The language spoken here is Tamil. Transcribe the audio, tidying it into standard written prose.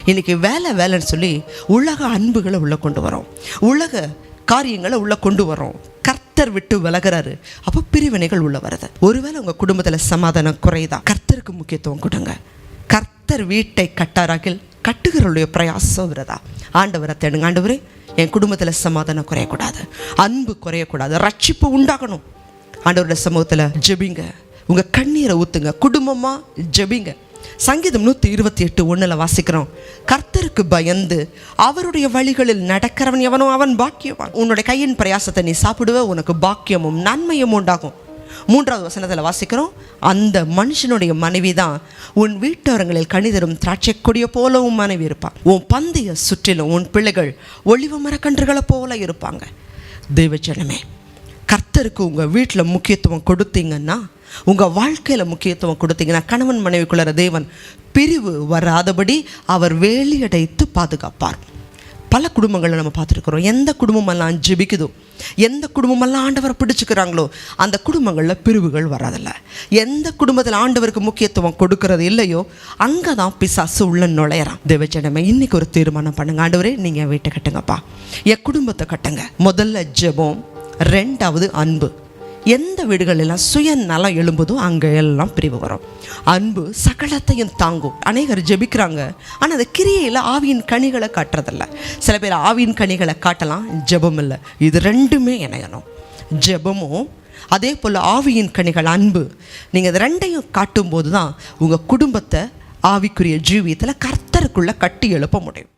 இன்றைக்கி வேலைன்னு சொல்லி உலக அன்புகளை உள்ளே கொண்டு வரோம், உலக காரியங்களை உள்ளே கொண்டு வரோம். கர்த்தர் விட்டு விலகிறாரு, அப்போ பிரிவினைகள் உள்ள வருது. ஒருவேளை உங்கள் குடும்பத்தில் சமாதானம் குறையுதா, கர்த்தருக்கு முக்கியத்துவம் கொடுங்க. கர்த்தர் வீட்டை கட்டாராகில் கட்டுகிறவருடைய பிரயாசம் விரதா. ஆண்டவரை தேடுங்க. ஆண்டவரே, என் குடும்பத்தில் சமாதானம் குறையக்கூடாது, அன்பு குறையக்கூடாது, ரட்சிப்பு உண்டாகணும். ஆண்டவருடைய சமூகத்தில் ஜெபிங்க, உங்கள் கண்ணீரை ஊற்றுங்க, குடும்பமாக ஜெபிங்க. சங்கீதம் 128:1 வாசிக்கிறோம், கர்த்தருக்கு பயந்து அவருடைய வழிகளில் நடக்கிறவன் எவனோ அவன் பாக்கியவான். உன்னுடைய கையின் பிரயாசத்தை நீ சாப்பிடுவ, உனக்கு பாக்கியமும் நன்மையும் உண்டாகும். 3வது வசனத்தில் வாசிக்கிறோம், அந்த மனுஷனுடைய மனைவி தான் உன் வீட்டோரங்களில் கனிதரும் திராட்சை கொடிய போல உன் மனைவி இருப்பான். உன் பந்தைய சுற்றிலும் உன் பிள்ளைகள் ஒளிவ மரக்கன்றுகளை போல இருப்பாங்க. தெய்வஜனமே, கர்த்தருக்கு உங்கள் வீட்டில் முக்கியத்துவம் கொடுத்தீங்கன்னா, உங்கள் வாழ்க்கையில் முக்கியத்துவம் கொடுத்தீங்கன்னா, கணவன் மனைவிக்குள்ள தேவன் பிரிவு வராதபடி அவர் வேலியடைத்து பாதுகாப்பார். பல குடும்பங்களை நம்ம பார்த்துருக்குறோம். எந்த குடும்பமெல்லாம் ஜெபிக்குதோ, எந்த குடும்பமெல்லாம் ஆண்டவரை பிடிச்சிக்கிறாங்களோ அந்த குடும்பங்களில் பிரிவுகள் வராதில்ல. எந்த குடும்பத்தில் ஆண்டவருக்கு முக்கியத்துவம் கொடுக்கறது இல்லையோ அங்கே தான் பிசாசு உள்ள நுழையிறான். தேவஜனமே, இன்றைக்கி ஒரு தீர்மானம் பண்ணுங்க. ஆண்டவரே, நீங்கள் என் வீட்டை கட்டுங்கப்பா, என் குடும்பத்தை கட்டுங்க. முதல்ல ஜெபம், 2வது அன்பு. எந்த வீடுகளெல்லாம் சுயநலம் எழும்புதோ அங்கே எல்லாம் பிரிவு வரும். அன்பு சகலத்தையும் தாங்கும். அநேகர் ஜெபிக்கிறாங்க, ஆனால் அந்த கிரியையில் ஆவியின் கனிகளை காட்டுறதில்ல. சில பேர் ஆவியின் கனிகளை காட்டலாம், ஜெபம் இல்லை. இது ரெண்டுமே இணையணும். ஜெபமும் அதே போல் ஆவியின் கனிகள் அன்பு, நீங்கள் இது ரெண்டையும் காட்டும்போது தான் உங்கள் குடும்பத்தை ஆவிக்குரிய ஜீவியத்தில் கர்த்தருக்குள்ளே கட்டி எழுப்ப முடியும்.